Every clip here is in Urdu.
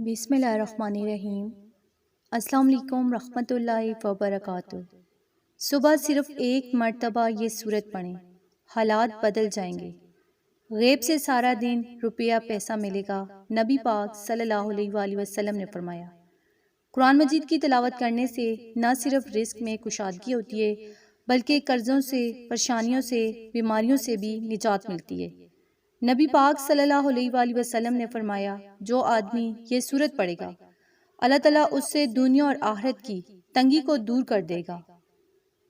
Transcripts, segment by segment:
بسم اللہ الرحمن الرحیم۔ السلام علیکم رحمۃ اللہ وبرکاتہ۔ صبح صرف ایک مرتبہ یہ سورت پڑھیں، حالات بدل جائیں گے۔ غیب سے سارا دن روپیہ پیسہ ملے گا، نبی پاک صلی اللہ علیہ وآلہ وسلم نے فرمایا۔ قرآن مجید کی تلاوت کرنے سے نہ صرف رزق میں کشادگی ہوتی ہے بلکہ قرضوں سے، پریشانیوں سے، بیماریوں سے بھی نجات ملتی ہے۔ نبی پاک صلی اللہ علیہ وآلہ وسلم نے فرمایا، جو آدمی یہ سورت پڑھے گا اللہ تعالیٰ اس سے دنیا اور آخرت کی تنگی کو دور کر دے گا۔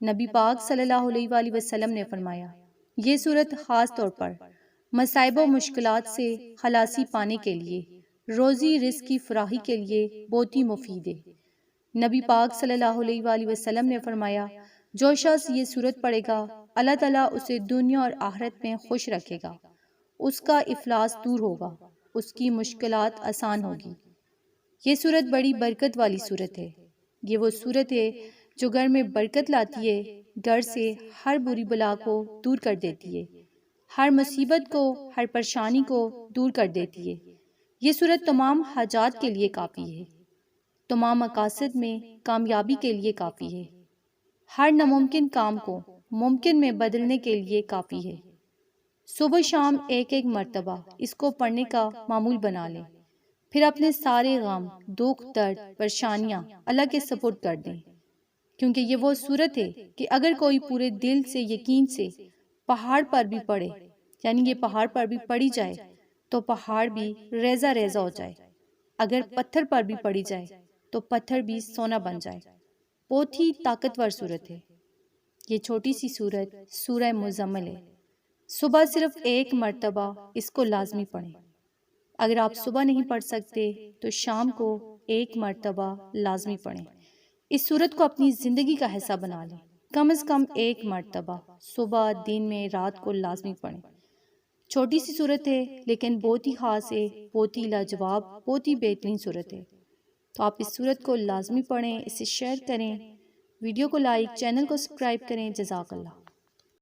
نبی پاک صلی اللہ علیہ وآلہ وسلم نے فرمایا، یہ سورت خاص طور پر مصائب و مشکلات سے خلاصی پانے کے لیے، روزی رزق کی فراخی کے لیے بہت ہی مفید ہے۔ نبی پاک صلی اللہ علیہ وآلہ وسلم نے فرمایا، جو شخص یہ سورت پڑھے گا اللہ تعالیٰ اسے دنیا اور آخرت میں خوش رکھے گا، اس کا افلاس دور ہوگا، اس کی مشکلات آسان ہوگی۔ یہ سورت بڑی برکت والی سورت ہے۔ یہ وہ سورت ہے جو گھر میں برکت لاتی ہے، گھر سے ہر بری بلا کو دور کر دیتی ہے، ہر مصیبت کو، ہر پریشانی کو دور کر دیتی ہے۔ یہ سورت تمام حاجات کے لیے کافی ہے، تمام مقاصد میں کامیابی کے لیے کافی ہے، ہر ناممکن کام کو ممکن میں بدلنے کے لیے کافی ہے۔ صبح شام ایک مرتبہ اس کو پڑھنے کا معمول بنا لیں، پھر اپنے سارے غم، دکھ، درد، پریشانیاں اللہ کے سپرد کر دیں، کیونکہ یہ وہ سورت ہے کہ اگر کوئی پورے دل سے، یقین سے پہاڑ پر بھی پڑھے، یعنی یہ پہاڑ پر بھی پڑھی جائے تو پہاڑ بھی ریزہ ریزہ ہو جائے، اگر پتھر پر بھی پڑھی جائے تو پتھر بھی سونا بن جائے۔ بہت ہی طاقتور سورت ہے۔ یہ چھوٹی سی سورت سورہ مزمل ہے۔ صبح صرف ایک مرتبہ اس کو لازمی پڑھیں۔ اگر آپ صبح نہیں پڑھ سکتے تو شام کو ایک مرتبہ لازمی پڑھیں۔ اس سورت کو اپنی زندگی کا حصہ بنا لیں، کم از کم ایک مرتبہ صبح، دن میں، رات کو لازمی پڑھیں۔ چھوٹی سی سورت ہے لیکن بہت ہی خاص ہے، بہت ہی لاجواب، بہت ہی بہترین سورت ہے۔ تو آپ اس سورت کو لازمی پڑھیں، اسے شیئر کریں، ویڈیو کو لائک، چینل کو سبسکرائب کریں۔ جزاک اللہ۔